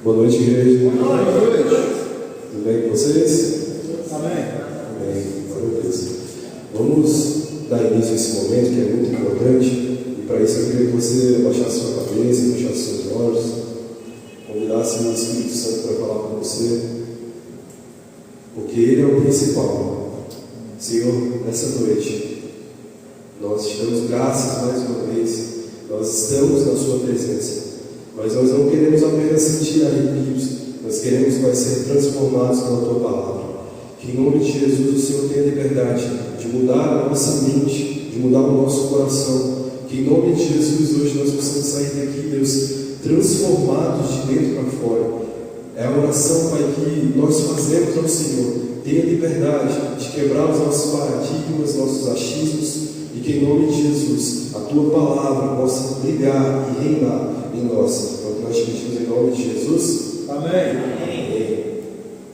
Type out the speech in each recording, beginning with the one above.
Boa noite, igreja. Boa noite. Tudo bem com vocês? Amém. Amém. Glória a Deus. Vamos dar início a esse momento que é muito importante. E para isso eu queria que você abaixasse sua cabeça, fechasse seus olhos, convidasse o Espírito Santo para falar com você, porque Ele é o principal. Senhor, nessa noite, nós te damos graças mais uma vez, nós estamos na Sua presença. Mas nós não queremos apenas sentir arrepios, nós queremos vai ser transformados pela Tua Palavra. Que em nome de Jesus o Senhor tenha liberdade de mudar a nossa mente, de mudar o nosso coração. Que em nome de Jesus hoje nós possamos sair daqui, Deus, transformados de dentro para fora. É a oração, Pai, que nós fazemos ao Senhor. Tenha liberdade de quebrar os nossos paradigmas, nossos achismos, e que em nome de Jesus a Tua Palavra possa brilhar e reinar em nós. É o que nós pedimos em nome de Jesus. Amém. Amém.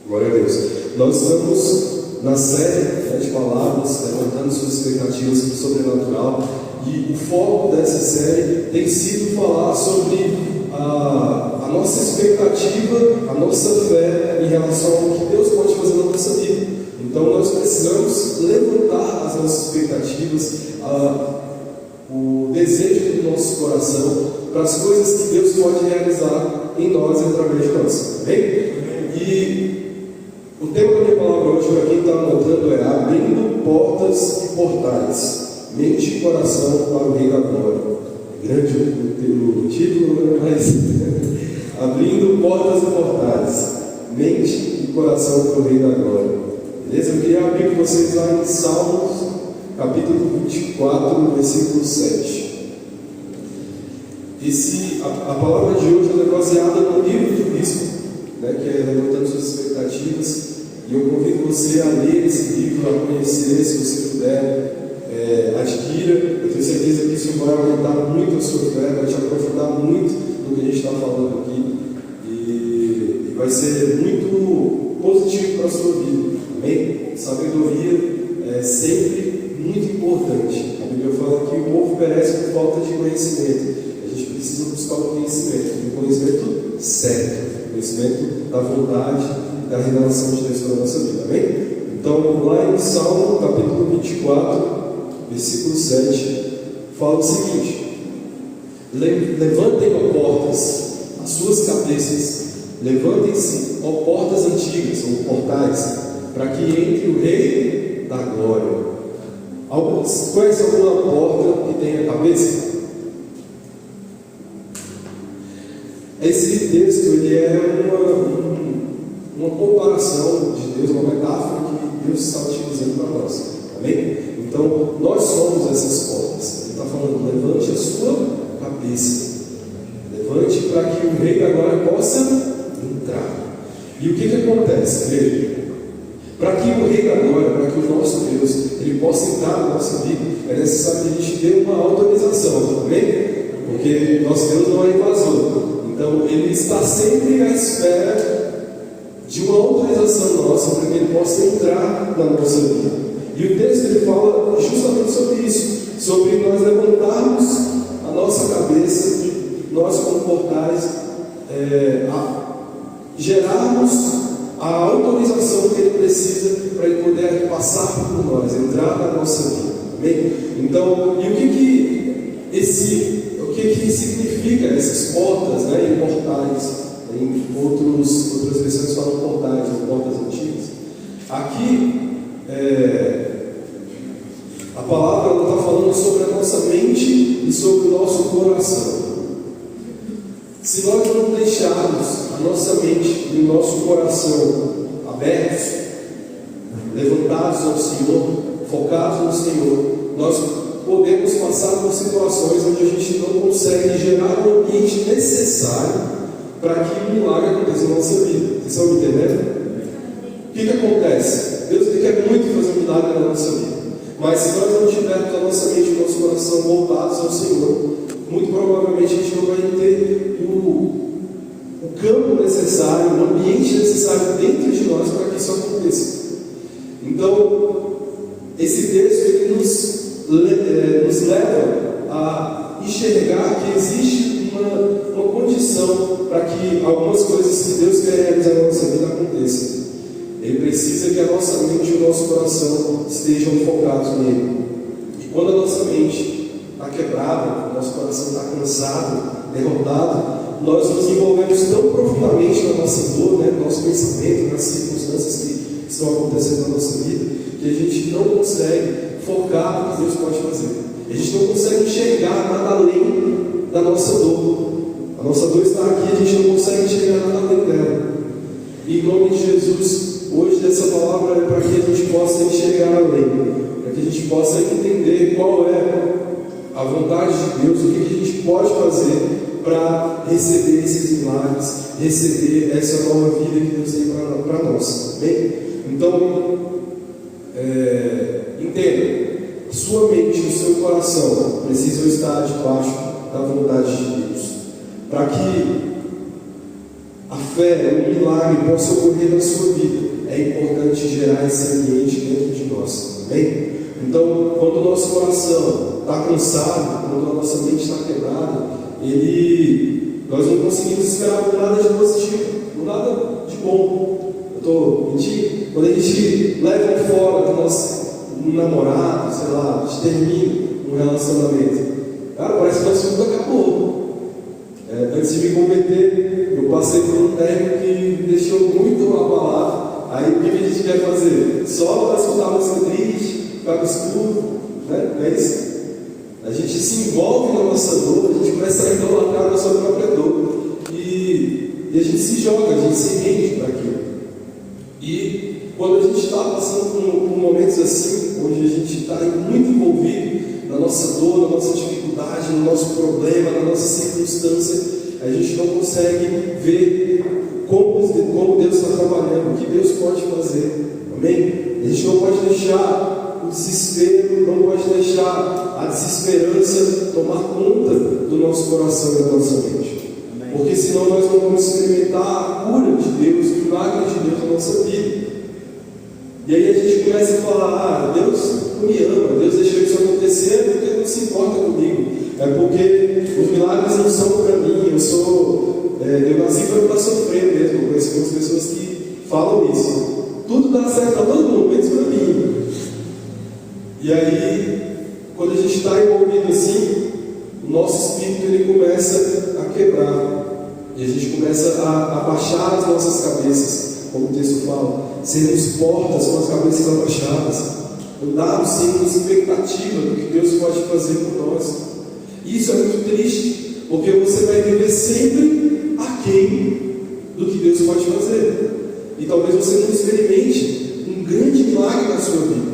Glória a Deus. Nós estamos na série de palavras, levantando suas expectativas para o sobrenatural, e o foco dessa série tem sido falar sobre a nossa expectativa, a nossa fé em relação ao que Deus pode fazer na nossa vida. Então nós precisamos levantar as nossas expectativas, o desejo do nosso coração para as coisas que Deus pode realizar em nós e através de nós. Amém? E o tema da minha palavra hoje, para quem está anotando, é abrindo portas e portais, mente e coração para o Rei da Glória. Grande o título, mas abrindo portas e portais, mente e coração para o Rei da Glória. Beleza? Eu queria abrir com vocês lá em Salmos, capítulo 24, versículo 7. A palavra de hoje é baseada no livro do bispo, né, que é Levantando Suas Expectativas, e eu convido você a ler esse livro, a conhecer, se você puder, adquira. Eu tenho certeza que isso vai aumentar muito a sua fé, vai te aprofundar muito no que a gente está falando aqui, e vai ser muito positivo para a sua vida. Amém? Sabedoria é sempre muito importante. A Bíblia fala que o povo perece por falta de conhecimento. A gente precisa buscar o conhecimento certo, o conhecimento da vontade e da revelação de Deus para a nossa vida. Amém? Então, lá em Salmo, capítulo 24, versículo 7, fala o seguinte: levantem, ó portas, as suas cabeças, levantem-se, ó portas antigas, ou portais, para que entre o Rei da Glória. Conhece alguma porta que tenha cabeça? Esse texto ele é uma comparação de Deus, uma metáfora que Deus está utilizando para nós. Amém? Então, nós somos essas portas. Ele está falando, levante a sua cabeça. Levante para que o Rei agora possa entrar. E o que acontece, igreja? Para que o Rei da Glória, para que o nosso Deus, ele possa entrar na nossa vida, é necessário que a gente dê uma autorização. Amém? Porque nosso Deus não é invasor. Então, Ele está sempre à espera de uma autorização nossa para que Ele possa entrar na nossa vida. E o texto ele fala justamente sobre isso, sobre nós levantarmos a nossa cabeça, nós como portais, gerarmos a autorização que Ele precisa para Ele poder passar por nós, entrar na nossa vida. Amém? Então, e o que significa essas portas, né, e portais? Em outras versões falam portais ou portas antigas. Aqui, a palavra está falando sobre a nossa mente e sobre o nosso coração. Se nós não deixarmos a nossa mente e o nosso coração abertos, levantados ao Senhor, focados no Senhor, nós podemos passar por situações onde a gente não consegue gerar o ambiente necessário para que o milagre aconteça na nossa vida. Vocês estão me entendendo? O que acontece? Deus quer muito fazer um milagre na nossa vida, mas se nós não tivermos a nossa mente e o nosso coração voltados ao Senhor, muito provavelmente a gente não vai ter o campo necessário, o ambiente necessário dentro de nós para que isso aconteça. Então, esse texto ele nos leva a enxergar que existe uma condição para que algumas coisas que Deus quer realizar na nossa vida aconteçam. Ele precisa que a nossa mente e o nosso coração estejam focados nele. E quando a nossa mente está quebrada, o nosso coração está cansado, derrotado, nós nos envolvemos tão profundamente na nossa dor, no nosso pensamento, nas circunstâncias que estão acontecendo na nossa vida, que a gente não consegue focar no que Deus pode fazer. A gente não consegue enxergar nada além da nossa dor. A nossa dor está aqui, a gente não consegue enxergar nada além dela. E em nome de Jesus, hoje essa palavra é para que a gente possa enxergar além, para que a gente possa entender qual é a vontade de Deus, o que a gente pode fazer para receber esses milagres, receber essa nova vida que Deus tem para nós. Amém? Então, entenda, sua mente e o seu coração precisam estar debaixo da vontade de Deus, para que a fé, o milagre possa ocorrer na sua vida. É importante gerar esse ambiente dentro de nós. Amém? Então, quando o nosso coração está cansado, quando a nossa mente está quebrada, nós não conseguimos esperar por nada de positivo, por nada de bom. Eu estou mentindo? Quando a gente leva fora do nosso namorado, sei lá, a gente termina um relacionamento, cara, parece que o nosso mundo acabou. Antes de me converter, eu passei por um término que me deixou muito abalado. Aí o que a gente quer fazer? Só para escutar música triste, ficar no escuro, não é isso? A gente se envolve na nossa dor, a gente começa a idolatrar a nossa própria dor. E a gente se joga, a gente se rende para aquilo. E quando a gente está passando por momentos assim, onde a gente está muito envolvido na nossa dor, na nossa dificuldade, no nosso problema, na nossa circunstância, a gente não consegue ver como Deus está trabalhando, o que Deus pode fazer. Amém? A gente não pode deixar o desespero, não pode deixar a desesperança tomar conta do nosso coração e da nossa mente. Amém. Porque senão nós não vamos experimentar a cura de Deus, o milagre de Deus na nossa vida. E aí a gente começa a falar, Deus não me ama, Deus deixou isso acontecer porque Ele não se importa comigo. É porque os milagres não são para mim, eu nasci para sofrer mesmo. Eu conheço algumas pessoas que falam isso. Tudo dá certo para todo mundo, menos para mim. E aí, quando a gente está envolvido assim, o nosso espírito ele começa a quebrar. E a gente começa a baixar as nossas cabeças, como o texto fala, sermos portas com as cabeças abaixadas, andarmos sem expectativa do que Deus pode fazer por nós. E isso é muito triste, porque você vai viver sempre aquém do que Deus pode fazer. E talvez você não experimente um grande milagre na sua vida.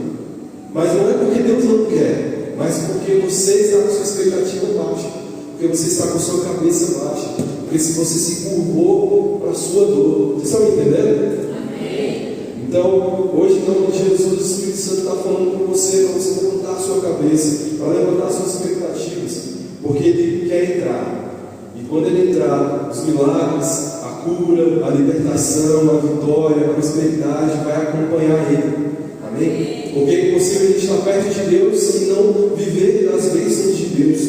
Mas não é porque Deus não quer, mas porque você está com sua expectativa baixa, porque você está com sua cabeça baixa, porque se você se curvou para a sua dor. Vocês estão me entendendo? Amém. Então, hoje, em nome de Jesus, o Espírito Santo está falando com você, para você levantar a sua cabeça, para levantar as suas expectativas, porque Ele quer entrar. E quando Ele entrar, os milagres, a cura, a libertação, a vitória, a prosperidade vai acompanhar Ele. Amém? Porque é impossível a gente estar perto de Deus e não viver das bênçãos de Deus.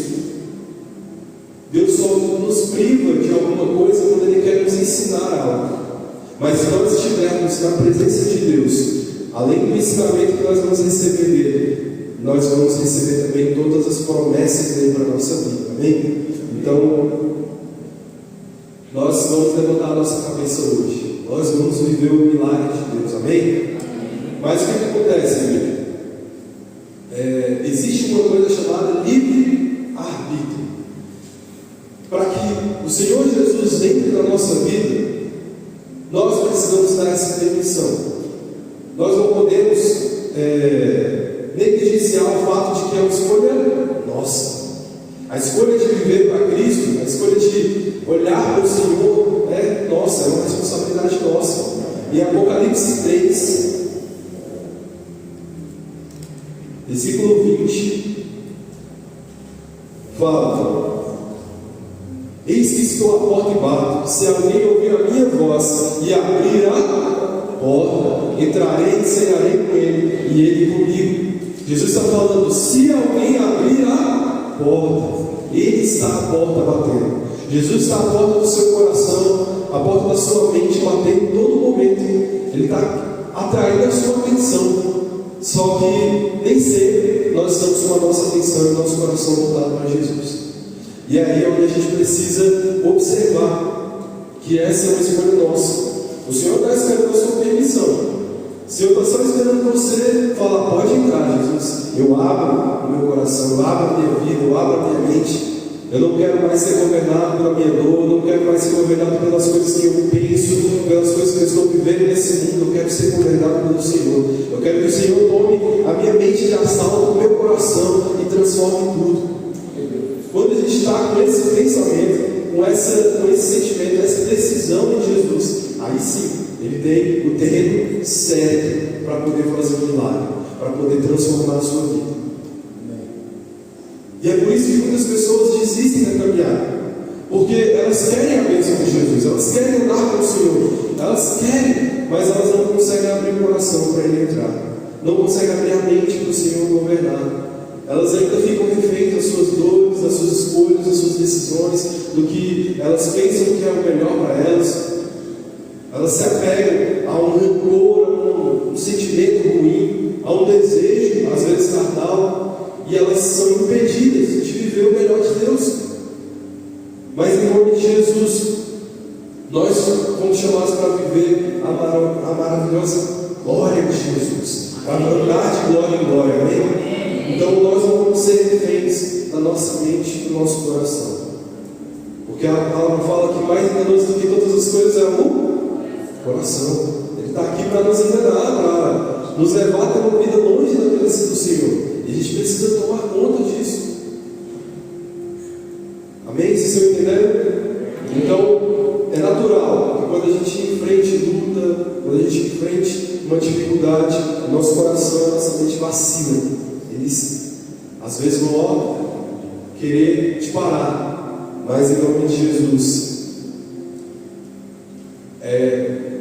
Deus só nos priva de alguma coisa quando Ele quer nos ensinar algo. Mas se nós estivermos na presença de Deus, além do ensinamento que nós vamos receber dele, nós vamos receber também todas as promessas dele para a nossa vida. Amém? Então, nós vamos levantar a nossa cabeça hoje. Nós vamos viver o milagre de Deus. Amém? Mas o que acontece, amigo? Existe uma coisa chamada livre-arbítrio. Para que o Senhor Jesus entre na nossa vida, nós precisamos dar essa permissão. Nós não podemos negligenciar o fato de que é uma escolha nossa. A escolha de viver para Cristo, a escolha de olhar para o Senhor é nossa, é uma responsabilidade nossa. Em Apocalipse 3, versículo 20, fala: eis que estou à porta e bato. Se alguém ouvir a minha voz e abrir a porta, entrarei e cearei com ele e ele comigo. Jesus está falando: se alguém abrir a porta, ele está à porta batendo. Jesus está à porta do seu coração, à porta da sua mente, batendo em todo momento. Ele está atraindo a sua atenção. Só que nem sempre nós estamos com a nossa atenção e o nosso coração voltado para Jesus. E aí é onde a gente precisa observar que essa é uma escolha nossa. O Senhor está esperando a sua permissão. O Senhor está só esperando você falar: pode entrar, Jesus. Eu abro o meu coração, eu abro a minha vida, eu abro a minha mente. Eu não quero mais ser governado pela minha dor, eu não quero mais ser governado pelas coisas que eu penso, pelas coisas que eu estou vivendo nesse mundo. Eu quero ser governado pelo Senhor. Eu quero que o Senhor tome a minha mente de assalto, o meu coração e transforme tudo. Quando a gente está com esse pensamento, com esse sentimento, essa decisão em Jesus, aí sim, ele tem o terreno certo para poder fazer um milagre, para poder transformar a sua vida. E é por isso que muitas pessoas desistem da caminhada, porque elas querem a bênção de Jesus, elas querem andar com o Senhor, elas querem, mas elas não conseguem abrir o coração para Ele entrar, não conseguem abrir a mente para o Senhor governar. Elas ainda ficam reféns das suas dores, das suas escolhas, das suas decisões, do que elas pensam que é o melhor para elas. Elas se apegam a um rancor, a um sentimento ruim, a um desejo, às vezes carnal, e elas são impedidas de viver o melhor de Deus. Mas em nome de Jesus, nós fomos chamados para viver a maravilhosa glória de Jesus, para andar de glória em glória, amém? Então nós não vamos ser reféns da nossa mente e do nosso coração, porque a palavra fala que mais enganoso do que todas as coisas é o coração. Ele está aqui para nos enganar, para nos levar a ter uma vida longe da presença do Senhor, e a gente precisa tomar conta disso. Amém? Vocês estão entendendo? Então é natural que quando a gente enfrente luta, quando a gente enfrente uma dificuldade, o nosso coração, a nossa mente vacila. Eles às vezes vão querer te parar, mas em nome de Jesus,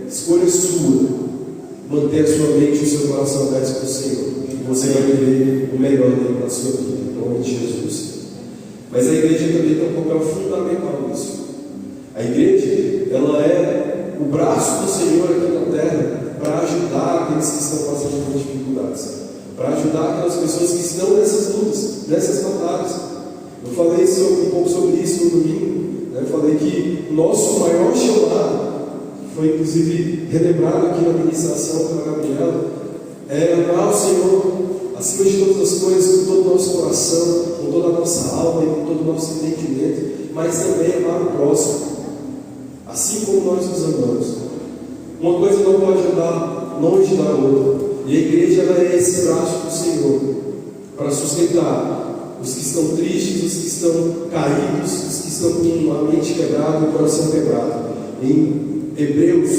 escolha sua, manter a sua mente e o seu coração abertos para o Senhor, e você vai viver o melhor dele na sua vida, em nome de Jesus. Mas a igreja também tem um papel fundamental nisso. A igreja, ela é o braço do Senhor aqui na terra para ajudar aqueles que estão passando por dificuldades, para ajudar aquelas pessoas que estão nessas lutas, nessas batalhas. Eu falei um pouco sobre isso no domingo, né? Eu falei que o nosso maior chamado, que foi inclusive relembrado aqui na ministração pela Gabriela, é amar o Senhor acima de todas as coisas, com todo o nosso coração, com toda a nossa alma e com todo o nosso entendimento, mas também amar o próximo, assim como nós nos amamos. Uma coisa não pode andar longe da outra. E a igreja, ela é esse braço do Senhor para sustentar os que estão tristes, os que estão caídos, os que estão com a mente quebrada, o coração quebrado. Em Hebreus,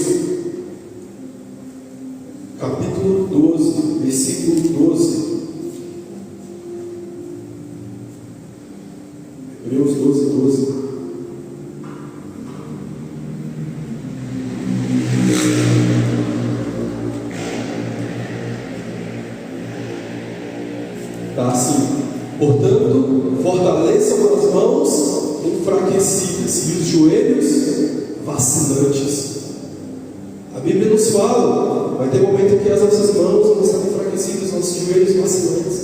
capítulo 12, versículo 12. Hebreus 12, 12. Está assim: portanto, fortaleçam as mãos enfraquecidas e os joelhos vacilantes. A Bíblia nos fala, vai ter momento que as nossas mãos vão estar enfraquecidas, nossos joelhos vacilantes,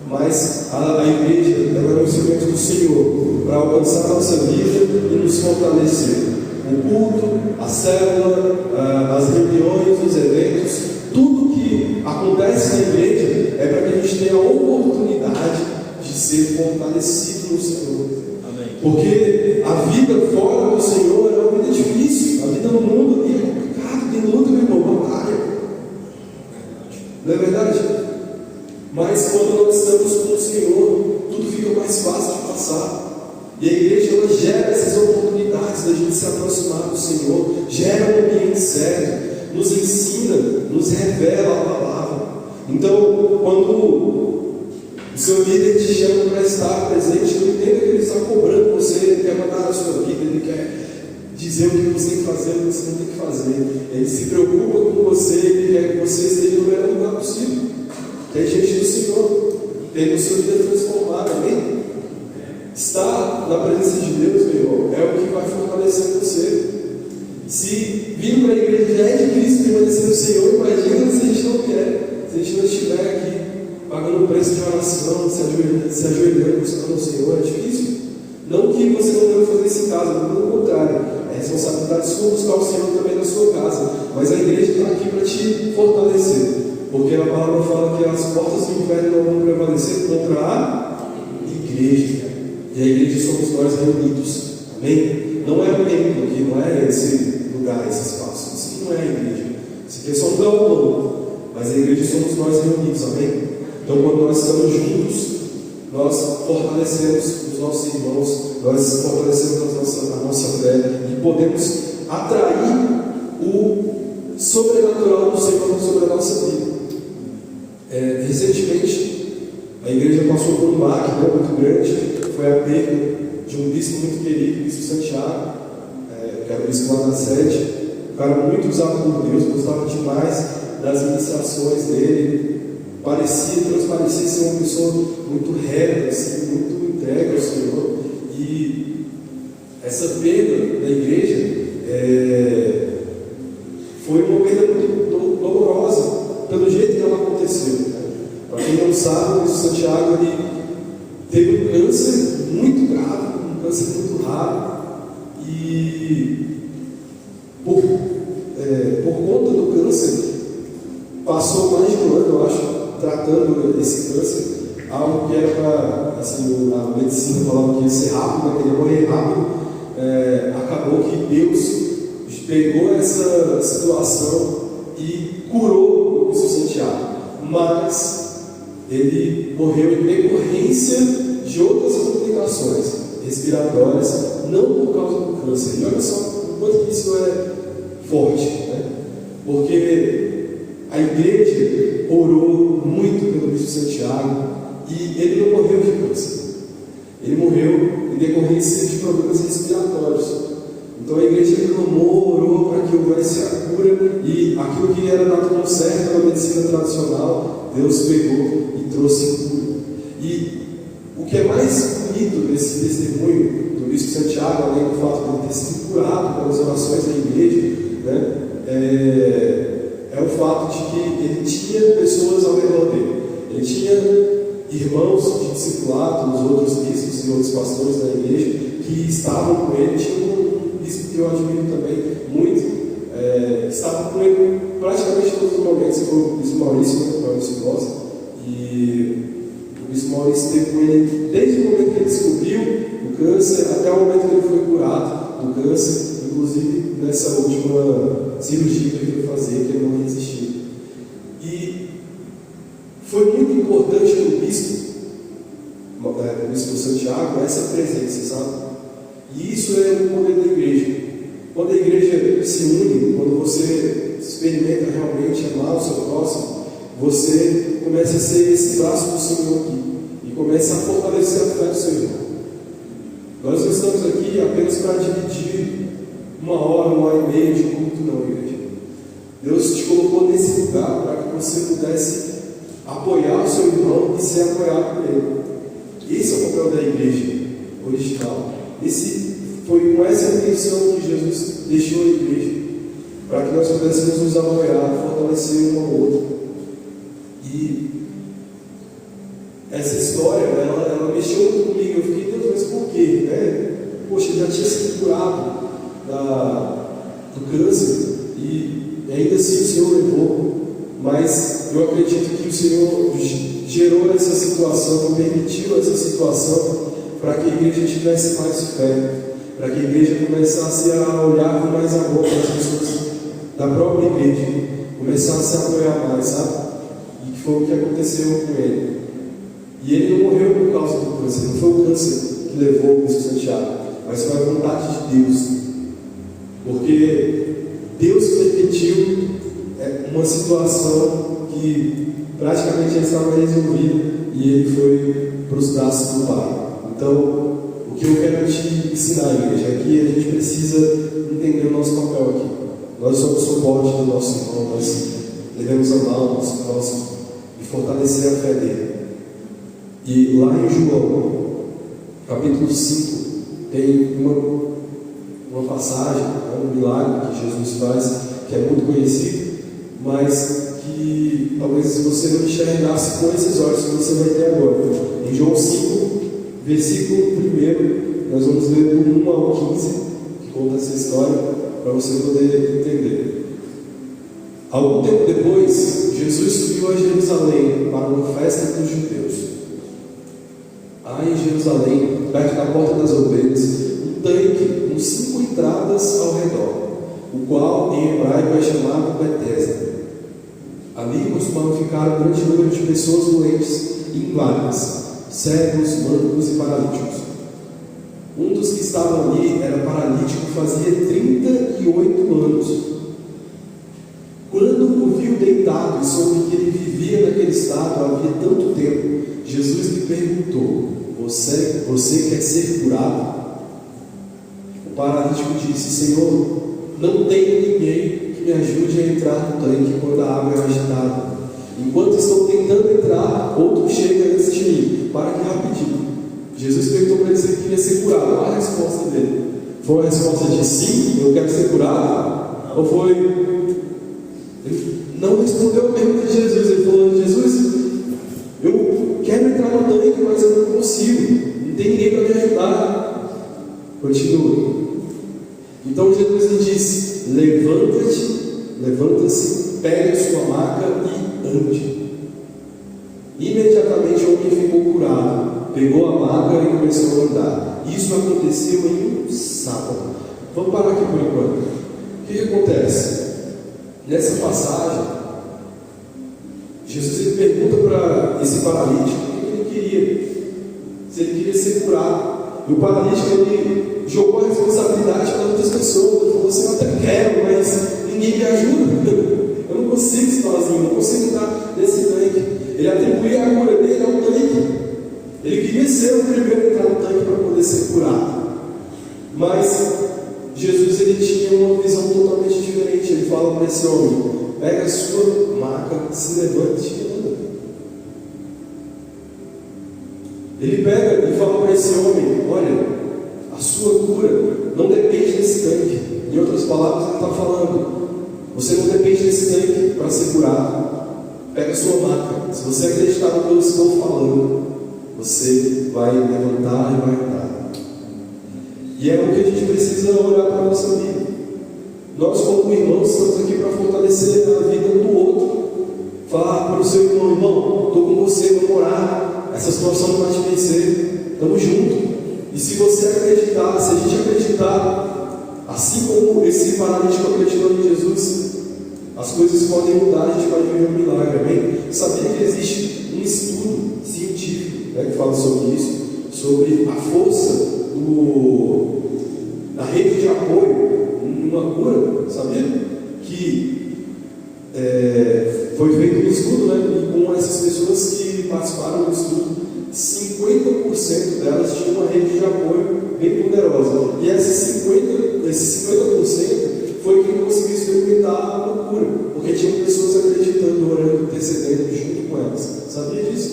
mas a igreja, ela é um instrumento do Senhor para alcançar a nossa vida e nos fortalecer. O culto, a célula, as reuniões, os eventos, tudo que acontece na igreja é para que a gente tenha a oportunidade de ser fortalecido no Senhor. Amém. Porque a vida fora do Senhor é uma vida difícil. A vida no mundo é complicada, tem luta, meu irmão, batalha. Não é verdade? Mas quando nós estamos com o Senhor, tudo fica mais fácil de passar. E a igreja, ela gera essas oportunidades da gente se aproximar do Senhor, gera um ambiente certo, nos ensina, nos revela a palavra. Então, quando o seu líder te chama para estar presente, não entenda que ele está cobrando você, ele quer mandar a sua vida, ele quer dizer o que você tem que fazer, o que você não tem que fazer. Ele se preocupa com você, ele quer que você esteja no melhor lugar possível, que é diante do Senhor, tendo a sua vida transformada, amém? Estar na presença de Deus, meu irmão, é o que vai fortalecer você. Se vir para a igreja já é de Cristo, permanecer no Senhor, imagina se a gente não quer, se a gente não estiver aqui pagando o preço de oração, se ajoelhando, buscando o Senhor, é difícil. Não que você não deva fazer isso em casa, pelo contrário, é responsabilidade sua buscar o Senhor também na sua casa, mas a igreja está aqui para te fortalecer, porque a palavra fala que as portas do inferno não vão prevalecer contra a igreja, e a igreja somos nós reunidos, amém? Não é o templo aqui, não é esse lugar, esse espaço, isso aqui não é a igreja, isso aqui é só um galpão, mas a igreja somos nós reunidos, amém? Então, quando nós estamos juntos, nós fortalecemos os nossos irmãos, nós fortalecemos a nossa fé e podemos atrair o sobrenatural do Senhor sobre a nossa vida. Recentemente, a igreja passou por um baque muito grande, foi a perda de um bispo muito querido, o bispo Santiago, que era o bispo lá na sede, um cara muito usado por Deus, gostava demais das ministrações dele, transparecia ser uma pessoa muito reta, assim, muito entregue ao Senhor. E essa perda da igreja foi uma perda muito dolorosa, pelo jeito que ela aconteceu. Para quem não sabe, o Santiago ele teve um câncer muito grave, um câncer muito raro, e por conta do câncer, passou mais de um ano, eu acho, tratando esse câncer, algo que era para, assim, a medicina falava que ia ser rápido, né, que ele ia morrer rápido. Acabou que Deus pegou essa situação e curou o bispo Santiago, mas ele morreu em decorrência de outras complicações respiratórias, não por causa do câncer. E olha só o quanto isso é forte, né? Porque a igreja orou muito pelo bispo Santiago e ele não morreu de câncer. Ele morreu em decorrência de problemas respiratórios. Então a igreja clamou, orou para que houvesse a cura, e aquilo que era dado como certo pela medicina tradicional, Deus pegou e trouxe cura. E o que é mais bonito desse testemunho do bispo Santiago, além do fato de ele ter sido curado pelas orações da igreja, né, é o fato de que ele tinha pessoas ao redor dele. Ele tinha irmãos de discipulado, os outros bispos e outros pastores da igreja que estavam com ele. Tinha um bispo que eu admiro também muito, que estava com ele praticamente todos os momentos, que foi o bispo Maurício Costa. E o bispo Maurício esteve com ele desde o momento que ele descobriu o câncer até o momento que ele foi curado do câncer, inclusive nessa última cirurgia que ele foi fazer, que ele não resistiu. E foi muito importante para o bispo Santiago, essa presença, sabe? E isso é o poder da igreja. Quando a igreja se une, quando você experimenta realmente amar o seu próximo, você começa a ser esse braço do Senhor aqui e começa a fortalecer a fé do seu irmão. Nós não estamos aqui apenas para dividir 1 hora, 1 hora e meia de culto, não, igreja. Deus te colocou nesse lugar para que você pudesse apoiar o seu irmão e ser apoiado por ele. Esse é o papel da igreja original. Foi com essa intenção que Jesus deixou a igreja, para que nós pudéssemos nos apoiar, fortalecer um ao outro. E essa história, ela mexeu muito comigo. Eu fiquei, Deus, mas por quê? Poxa, ele já tinha sido curado do câncer e ainda assim o Senhor levou. Mas eu acredito que o Senhor gerou essa situação, permitiu essa situação para que a igreja tivesse mais fé, para que a igreja começasse a olhar com mais amor para as pessoas da própria igreja, começasse a apoiar mais, sabe? E que foi o que aconteceu com ele. E ele não morreu por causa do câncer, não foi o câncer que levou o bispo Santiago, mas foi a vontade de Deus, porque Deus permitiu uma situação que praticamente já estava resolvida e ele foi para os braços do Pai. Então, o que eu quero te ensinar, igreja, é que a gente precisa entender o nosso papel aqui. Nós somos suporte do nosso irmão, nós devemos amar o nosso próximo e fortalecer a fé dele. E lá em João, capítulo 5, tem uma passagem, um milagre que Jesus faz, que é muito conhecido, mas que talvez se você não enxergasse com esses olhos que você vai ter agora. Em João 5, versículo 1, nós vamos ler do 1 ao 15, que conta essa história, para você poder entender. Algum tempo depois, Jesus subiu a Jerusalém para uma festa dos judeus. Há em Jerusalém, perto da porta das ovelhas, um tanque com 5 entradas ao redor, o qual em hebraico é chamado Betesda. Ali costumavam ficar um grande número de pessoas doentes e inválidas, cegos, mancos e paralíticos. Um dos que estavam ali era paralítico, fazia 38 anos. Quando o viu deitado e soube que ele vivia naquele estado havia tanto tempo, Jesus lhe perguntou: Você quer ser curado? O paralítico disse: Senhor, não tenho ninguém que me ajude a entrar no tanque quando a água é agitada. Enquanto estou tentando entrar, outro chega antes de mim. Para que rapidinho. Jesus perguntou para ele se ele queria ser curado. Olha a resposta dele. Foi uma resposta de sim, eu quero ser curado? Ou foi... Ele não respondeu mesmo de Jesus. Ele falou: Jesus, eu quero entrar no tanque, mas eu não consigo. Não tem ninguém para me ajudar. Continua. Então Jesus lhe disse: levanta-se, pegue a sua maca e ande. Imediatamente o homem ficou curado, pegou a maca e começou a andar. Isso aconteceu em um sábado. Vamos parar aqui por enquanto. O que acontece? Nessa passagem, Jesus ele pergunta para esse paralítico o que ele queria, se ele queria ser curado. E o paralítico ele jogou a responsabilidade para outras pessoas. Ele falou assim: eu até quero, mas ninguém me ajuda. Eu não consigo ir sozinho, não consigo entrar nesse tanque. Ele atribuía a cura dele ao tanque. Ele queria ser o primeiro a entrar no tanque para poder ser curado. Mas Jesus ele tinha uma visão totalmente diferente. Ele fala para esse homem: pega a sua maca, se levante e anda. Ele pega e fala para esse homem: olha, a sua cura não depende desse tanque. Em outras palavras, ele está falando: você não depende desse tanque para ser curado. Pega a sua maca. Se você acreditar no que eu estou falando, você vai levantar e vai andar. E é o que a gente precisa olhar para a nossa vida. Nós, como irmãos, estamos aqui para fortalecer a vida do outro. Falar para o seu irmão: irmão, estou com você, vamos orar. Essa situação não vai te vencer. Estamos juntos. E se você acreditar, se a gente acreditar, assim como esse paralítico acreditou em Jesus, as coisas podem mudar, a gente pode viver um milagre, amém? Sabia que existe um estudo científico, que fala sobre isso, sobre a força da rede de apoio numa cura, sabia? Que foi feito um estudo, e com essas pessoas que participaram do estudo, 50% delas tinham uma rede de apoio bem poderosa. E esses 50% foi quem conseguiu experimentar a cura, porque tinham pessoas acreditando, orando, intercedendo junto com elas. Sabia disso?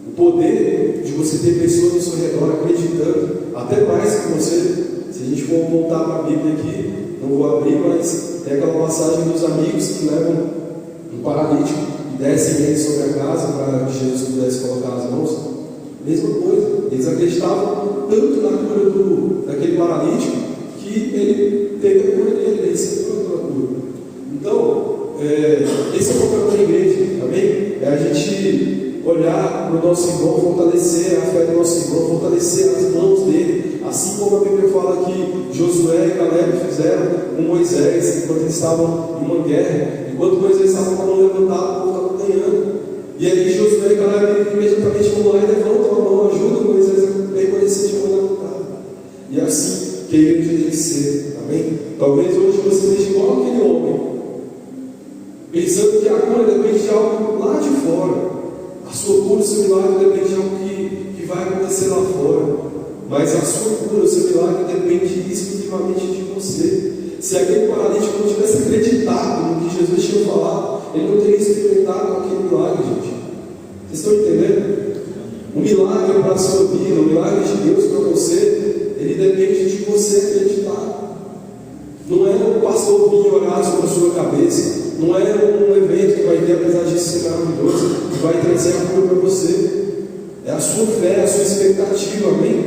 O poder de você ter pessoas ao seu redor acreditando, até mais que você. Se a gente for voltar para a Bíblia aqui, não vou abrir, mas tem aquela passagem dos amigos que levam um paralítico e descem ele sobre a casa para que Jesus pudesse colocar as mãos. Mesma coisa, eles acreditavam tanto na cura daquele paralítico que ele teve a cura dele, ele recebeu a cura. Então, esse é o papel da igreja, amém? É a gente olhar para o nosso irmão, fortalecer a fé do nosso irmão, fortalecer as mãos dele, assim como a Bíblia fala que Josué e Caleb fizeram com Moisés, enquanto eles estavam em uma guerra. Enquanto Moisés estava com a mão levantada, o povo estava ganhando. E aí Josué e Caleb imediatamente vão lá e levantam a mão, ajudam Moisés a permanecer de mão levantada. E é assim que a igreja deve ser, amém? Talvez hoje você esteja igual aquele homem, pensando que a cura depende de algo lá de fora. A sua cura, o seu milagre depende de algo que vai acontecer lá fora. Mas a sua cura, o seu milagre depende exclusivamente de você. Se aquele paralítico não tivesse acreditado no que Jesus tinha falado, ele não teria experimentado aquele milagre, gente. Vocês estão entendendo? O milagre para a sua vida, o milagre de Deus para você, ele depende de você acreditar. Não é o pastor vir orar sobre a sua cabeça, não é um evento que vai ter, apesar de ser maravilhoso, que vai trazer a cura para você. É a sua fé, a sua expectativa, amém?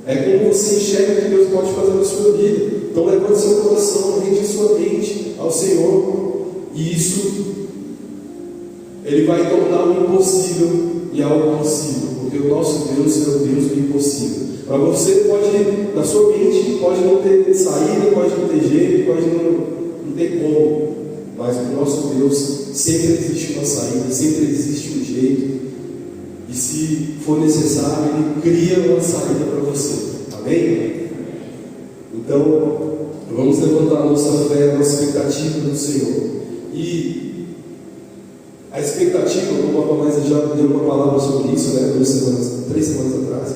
É como você enxerga que Deus pode fazer na sua vida. Então levante seu coração, rende sua mente ao Senhor, e isso Ele vai tornar o impossível em algo possível, porque o nosso Deus é o Deus do impossível. Para você pode, na sua mente, pode não ter saída, pode não ter jeito, pode não ter como, mas para o nosso Deus sempre existe uma saída, sempre existe um jeito, e se for necessário, Ele cria uma saída para você, amém? Então, vamos levantar a nossa fé, a nossa expectativa no Senhor. E a expectativa, como a Paula já deu uma palavra sobre isso, né? 3 semanas atrás,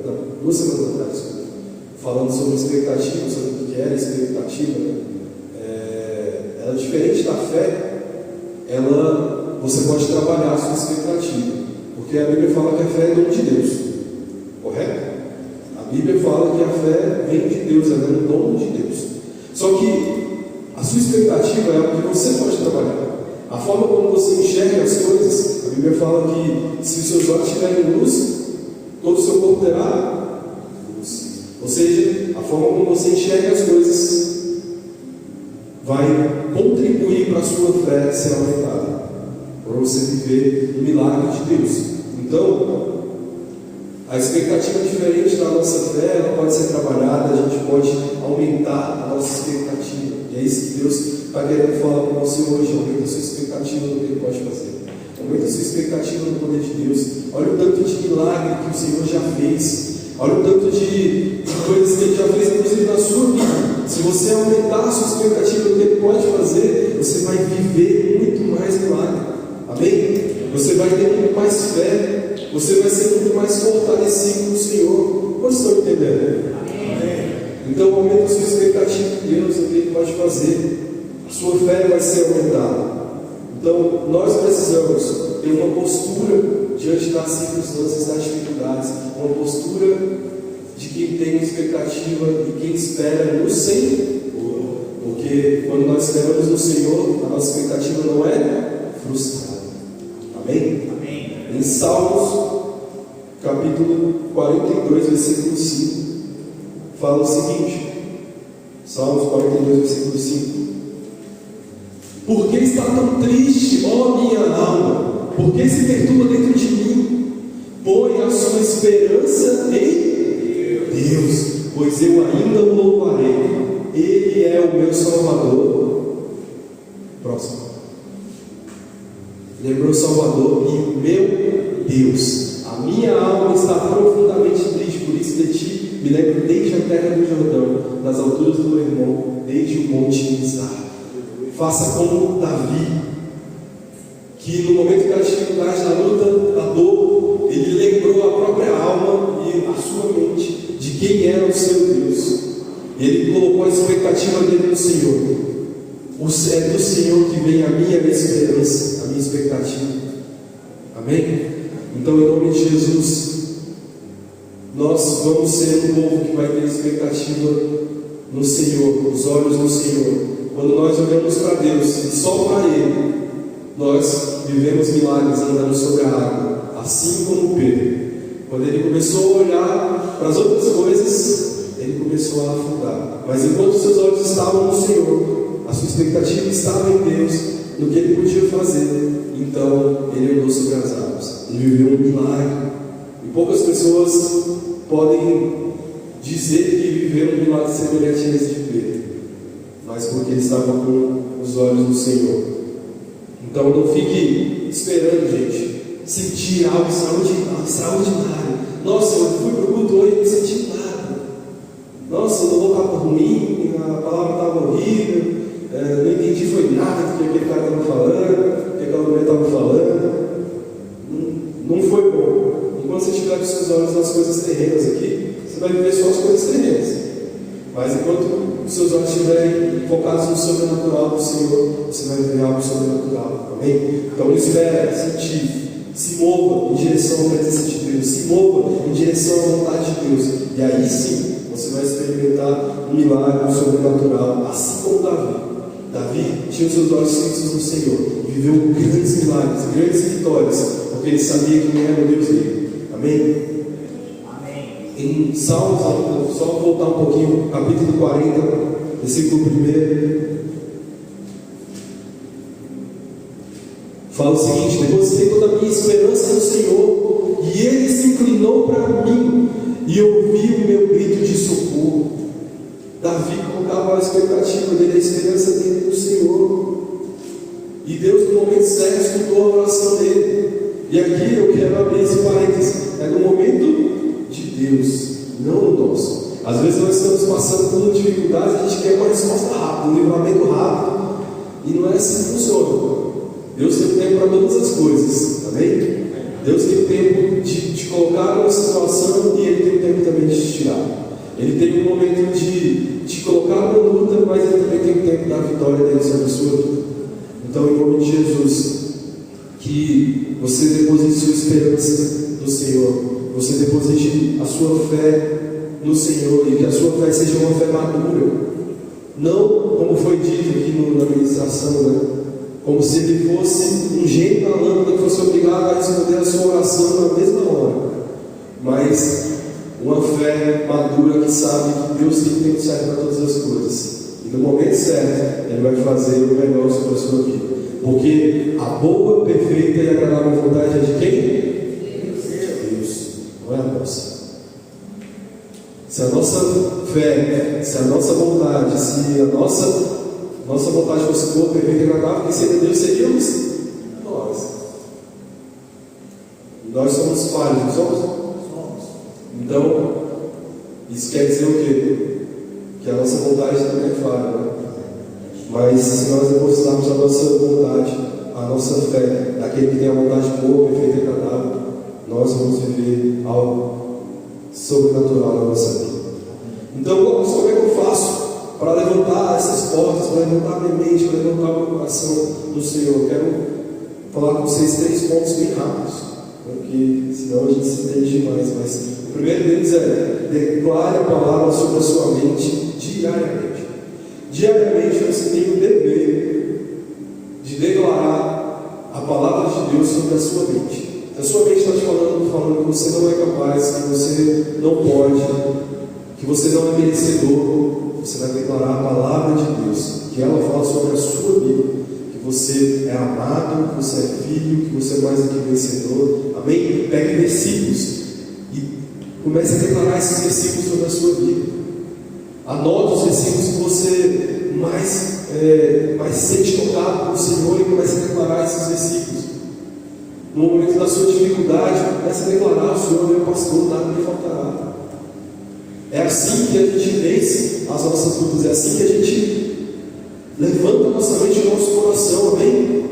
não, 2 semanas atrás, falando sobre expectativa, sobre o que era expectativa, ela é diferente da fé, você pode trabalhar a sua expectativa, porque a Bíblia fala que a fé é dom de Deus, correto? A Bíblia fala que a fé vem de Deus, ela é um dom de Deus. Só que a sua expectativa é algo que você pode trabalhar. A forma como você enxerga as coisas, a Bíblia fala que se os seus olhos tiverem luz, todo o seu corpo terá luz. Ou seja, a forma como você enxerga as coisas vai contribuir para a sua fé ser aumentada, para você viver o milagre de Deus. Então, a expectativa diferente da nossa fé, ela pode ser trabalhada, a gente pode aumentar a nossa expectativa. E é isso que Deus está querendo falar para você hoje. Aumenta a sua expectativa no que Ele pode fazer. Aumenta a sua expectativa no poder de Deus. Olha o tanto de milagre que o Senhor já fez. Olha o tanto de coisas que Ele já fez, inclusive na sua vida. Se você aumentar a sua expectativa no que Ele pode fazer, você vai viver muito mais milagre. Amém? Você vai ter muito mais fé. Você vai ser muito mais fortalecido no Senhor. Vocês estão entendendo? Amém. Então aumenta a sua expectativa de Deus, no que Ele pode fazer. A sua fé vai ser aumentada. Então nós precisamos ter uma postura diante das circunstâncias, das dificuldades, uma postura de quem tem expectativa e quem espera no Senhor. Porque quando nós esperamos no Senhor, a nossa expectativa não é frustrada. Amém? Em Salmos, capítulo 42, versículo 5, fala o seguinte: Salmos 42, versículo 5: Por que está tão triste, ó minha alma? Por que se perturba dentro de mim? Põe a sua esperança em Deus, pois eu ainda o louvarei. Ele é o meu Salvador. Próximo. Ele é meu Salvador e o meu Deus. A minha alma está profundamente triste, por isso de ti me lembro desde a terra do Jordão, das alturas do Hermon, desde o monte Mizar. Faça como Davi, que no momento da dificuldade, da luta, da dor, ele lembrou a própria alma e a sua mente de quem era o seu Deus. Ele colocou a expectativa dele no Senhor. É do Senhor que vem a minha esperança, a minha expectativa. Amém? Então, em nome de Jesus, nós vamos ser um povo que vai ter expectativa no Senhor, os olhos no Senhor. Quando nós olhamos para Deus e só para Ele, nós vivemos milagres andando sobre a água, assim como Pedro. Quando ele começou a olhar para as outras coisas, ele começou a afundar. Mas enquanto seus olhos estavam no Senhor, a sua expectativa estava em Deus, no que Ele podia fazer, então Ele andou sobre as águas. Ele viveu um milagre. E poucas pessoas podem dizer que viveram um milagre semelhante a esse de Pedro, mas porque ele estava com os olhos no Senhor. Então não fique esperando, gente, sentir algo extraordinário. Nossa, eu fui para o culto hoje e não senti nada. Nossa, o louvor estava ruim, a palavra estava horrível, não entendi foi nada do que aquele cara estava falando, do que aquela mulher estava falando. Não foi bom. Enquanto você estiver com os seus olhos nas coisas terrenas aqui, você vai viver só as coisas terrenas. Mas enquanto os seus olhos estiverem focados no sobrenatural do Senhor, você vai viver algo sobrenatural. Amém? Então não espere sentir. se mova em direção à presença de Deus, se mova em direção à vontade de Deus. E aí sim, você vai experimentar um milagre sobrenatural, assim como Davi. Davi tinha os seus olhos fixos no Senhor, e viveu grandes milagres, grandes vitórias, porque ele sabia quem era o Deus dele. Amém? Em Salmos, só voltar um pouquinho, capítulo 40, versículo 1. Fala o seguinte: depositei toda a minha esperança no Senhor, e Ele se inclinou para mim e ouviu o meu grito de socorro. Davi colocava a expectativa dele, a esperança dele no Senhor, e Deus, no momento certo, escutou a oração dele. E aqui eu quero abrir esse parênteses: é no momento de Deus, não no nosso. Às vezes nós estamos passando por dificuldades, a gente quer uma resposta rápida, um livramento rápido, e não é assim que funciona. Deus tem tempo para todas as coisas, amém? Deus tem tempo de te colocar numa situação, e Ele tem tempo também de te tirar. Ele tem um momento de te colocar numa luta, mas Ele também tem o tempo da vitória dele sobre a sua vida. Então, em nome de Jesus, que você deposite sua esperança no Senhor, você deposite a sua fé no Senhor, e que a sua fé seja uma fé madura, não como foi dito aqui na ministração, né? Como se ele fosse um gênio da lâmpada que fosse obrigado a responder a sua oração na mesma hora, mas uma fé madura que sabe que Deus tem tempo certo para todas as coisas, e no momento certo Ele vai fazer o melhor sobre a sua vida, porque a boa, perfeita e agradável vontade é de quem? Deus, não é a nossa. Se a nossa fé, se a nossa vontade, se a nossa vontade fosse boa, perfeita e agradável, quem seria Deus? Seríamos nós. Nós somos falhos, não somos? Então, isso quer dizer o quê? Que a nossa vontade também é falha, né? Mas se nós depositarmos a nossa vontade, a nossa fé, naquele que tem a vontade boa, perfeita e agradável, nós vamos viver algo sobrenatural na nossa vida. Então, como é que eu faço para levantar essas portas, para levantar minha mente, para levantar o meu coração no Senhor? Eu quero falar com vocês 3 pontos bem rápidos, porque senão a gente se entende demais. Mas o primeiro deles é: declare a palavra sobre a sua mente diariamente. Diariamente você tem o dever de declarar a palavra de Deus sobre a sua mente. Se a sua mente está te falando que você não é capaz, que você não pode, que você não é merecedor, você vai declarar a palavra de Deus, que ela fala sobre a sua vida, que você é amado, que você é filho, que você é mais do que vencedor. Amém? Pegue versículos e comece a declarar esses versículos sobre a sua vida. Anote os versículos que você mais sente tocado pelo Senhor, e comece a declarar esses versículos. No momento da sua dificuldade, comece a declarar: o Senhor é meu pastor, nada me faltará. É assim que a gente vence as nossas lutas, é assim que a gente levanta a nossa mente e o nosso coração, amém?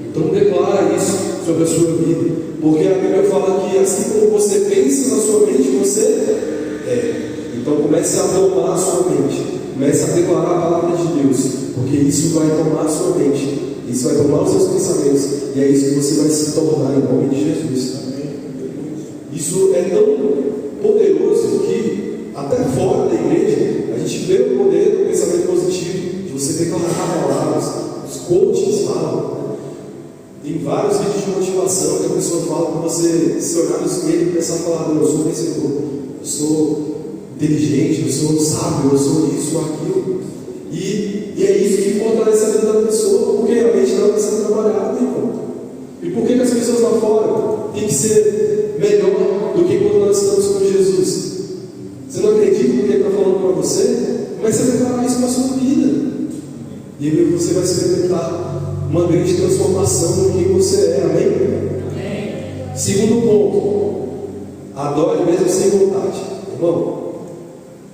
Então declara isso sobre a sua vida, porque a Bíblia fala que assim como você pensa na sua mente, você é. Então comece a domar a sua mente, comece a declarar a palavra de Deus, porque isso vai tomar a sua mente, isso vai tomar os seus pensamentos, e é isso que você vai se tornar em nome de Jesus. Isso é tão poderoso que até fora da igreja a gente vê o poder do pensamento positivo, de você declarar palavras. Os coaches falam, né? Tem vários vídeos de motivação que a pessoa fala para você se olhar no espelho e pensar: eu sou vencedor, eu sou inteligente, eu sou sábio, eu sou isso ou aquilo. E é isso que fortalece a vida da pessoa, porque a mente dela está sendo trabalhada, irmão. E por que as pessoas lá fora têm que ser melhor do que quando nós estamos com Jesus? Você não acredita no que Ele está falando para você? Comece a declarar isso para a sua vida, e aí você vai experimentar uma grande transformação no que você é, amém? Segundo ponto: adore mesmo sem vontade. Irmão,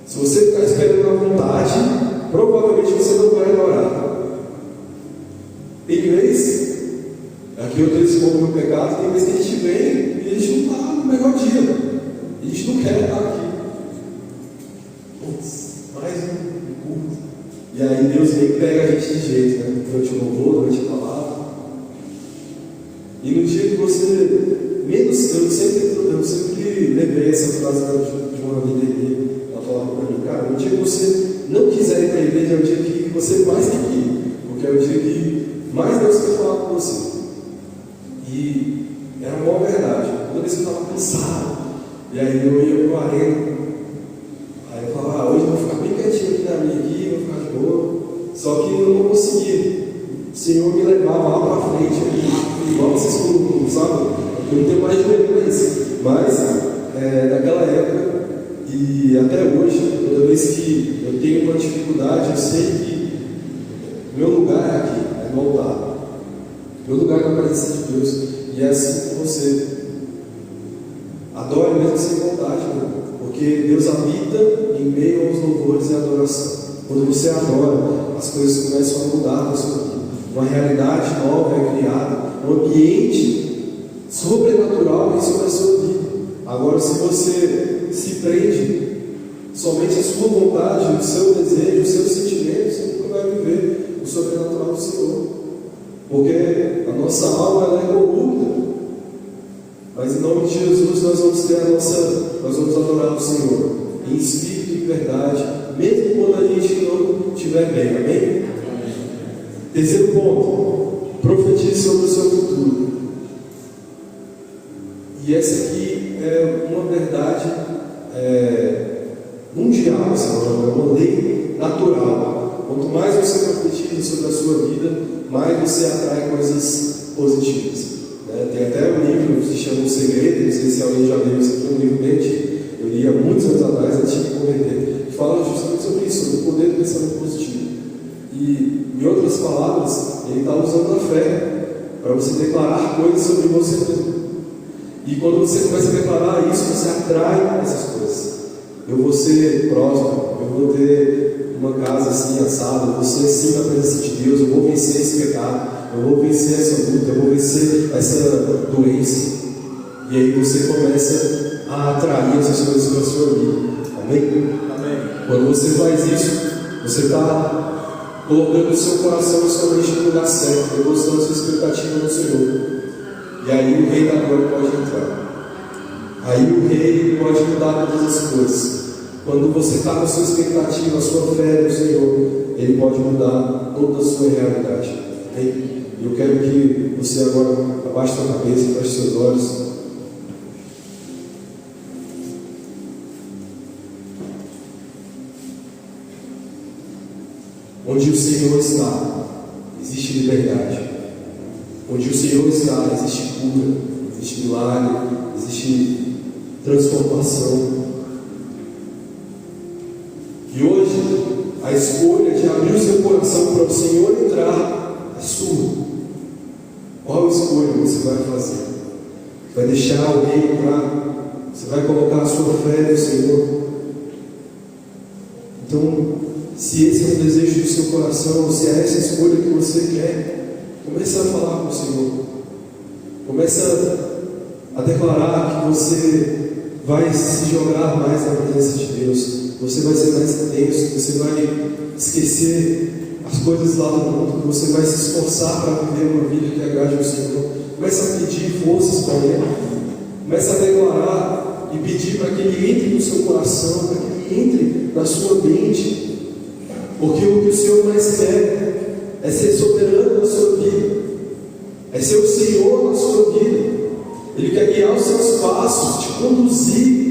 se você ficar esperando a vontade, provavelmente você não vai adorar. Tem vez, aqui eu estou expondo o meu pecado, tem vez que a gente vem e a gente não está no melhor dia, a gente não quer estar aqui. Mais um culto. E aí Deus vem e pega a gente de jeito, né? Durante o louvor, durante a palavra. E no dia que você menos, eu sempre lembrei essa frase de uma líder, ela falava para mim, cara, no dia que você não quiser ir para a igreja é o dia que você mais tem que ir, porque é o dia que mais Deus quer falar com você. E era uma boa verdade. Toda vez que eu estava cansado, e aí eu ia para o arena, aí eu falava, hoje eu vou ficar bem quietinho aqui na minha aqui, vou ficar de boa. Só que eu não conseguia. O Senhor me levava lá para frente, igual vocês não sabem, eu não tenho mais dinheiro para isso. Mas, naquela época, e até hoje, toda vez que eu tenho uma dificuldade, eu sei que meu lugar é aqui, é no altar. Meu lugar é na presença de Deus. E é assim com você. Adore mesmo sem vontade, né? Porque Deus habita em meio aos louvores e adoração. Quando você adora, as coisas começam a mudar na sua vida. Uma realidade nova é criada, um ambiente sobrenatural vem sobre a sua vida. Agora, se você se prende somente à sua vontade, o seu desejo, os seus sentimentos, você nunca vai viver o sobrenatural do Senhor. Porque a nossa alma ela é corrupta. Mas em nome de Jesus nós vamos adorar o Senhor em espírito e verdade, mesmo quando a gente não estiver bem, amém? Terceiro ponto, profetize sobre o seu futuro. E essa aqui é uma verdade mundial, Senhor, é uma lei natural. Quanto mais você profetiza sobre a sua vida, mais você atrai coisas positivas. Tem até um livro que se chama O Segredo, não sei se alguém já leu isso aqui, um livro bem antigo, eu li há muitos anos atrás, antes de me converter, que fala justamente sobre isso, sobre o poder do pensamento positivo. E, em outras palavras, ele está usando a fé para você declarar coisas sobre você mesmo. E quando você começa a declarar isso, você atrai essas coisas. Eu vou ser próspero, eu vou ter uma casa assim assada, eu vou ser assim na presença de Deus, eu vou vencer esse pecado, eu vou vencer essa luta, eu vou vencer essa doença. E aí você começa a atrair essas coisas para a sua vida. Amém? Amém. Quando você faz isso, você está colocando o seu coração e sua mente no lugar certo, depositando sua expectativa no Senhor. E aí o Rei da Glória pode entrar. Aí o Rei pode mudar todas as coisas. Quando você está com a sua expectativa, a sua fé no Senhor, Ele pode mudar toda a sua realidade. Amém? Eu quero que você agora abaixe sua cabeça, feche seus olhos. Onde o Senhor está, existe liberdade. Onde o Senhor está, existe cura, existe milagre, existe transformação. E hoje, a escolha de abrir o seu coração para o Senhor entrar é sua. Qual escolha você vai fazer? Vai deixar alguém entrar? Você vai colocar a sua fé no Senhor? Então, se esse é o desejo do seu coração, se é essa escolha que você quer, comece a falar com o Senhor. Comece a declarar que você vai se jogar mais na presença de Deus. Você vai ser mais intenso, você vai esquecer as coisas lá do mundo, você vai se esforçar para viver uma vida que agrade ao Senhor. Comece a pedir forças para Ele. Comece a declarar e pedir para que Ele entre no seu coração, para que Ele entre na sua mente. Porque o que o Senhor mais quer é ser soberano na sua vida, é ser o Senhor na sua vida. Ele quer guiar os seus passos, te conduzir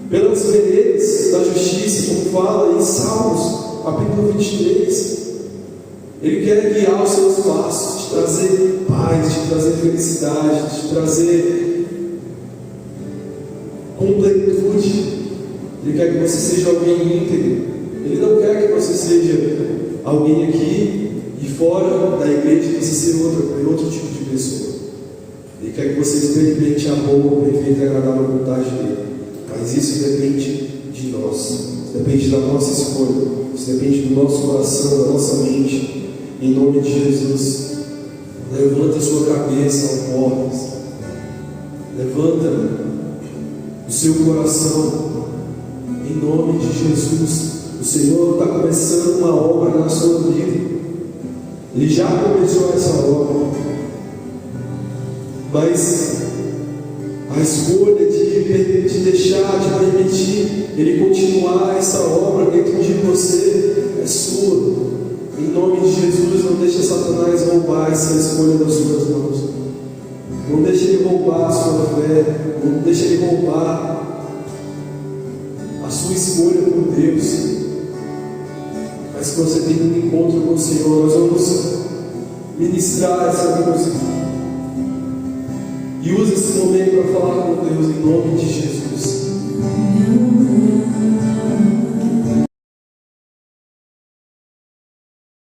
pelas veredas da justiça, como fala em Salmos, capítulo 23. Ele quer guiar os seus passos, te trazer paz, te trazer felicidade, te trazer completude. Ele quer que você seja alguém íntegro. Ele não quer que você seja alguém aqui e fora da igreja você seja outro tipo de pessoa. Ele quer que você experimente a boa, perfeita e agradável vontade dele. Mas isso depende de nós. Isso depende da nossa escolha. Isso depende do nosso coração, da nossa mente. Em nome de Jesus, levanta a sua cabeça ao portas. Levanta o seu coração. Em nome de Jesus. O Senhor está começando uma obra na sua vida. Ele já começou essa obra. mas a escolha de deixar, de permitir Ele continuar essa obra dentro de você é sua. Em nome de Jesus, não deixe Satanás roubar essa escolha das suas mãos. Não deixe ele roubar a sua fé. Não deixe ele roubar a sua escolha por Deus. Mas que você tenha um encontro com o Senhor. Nós vamos ministrar essa música. E use esse momento para falar com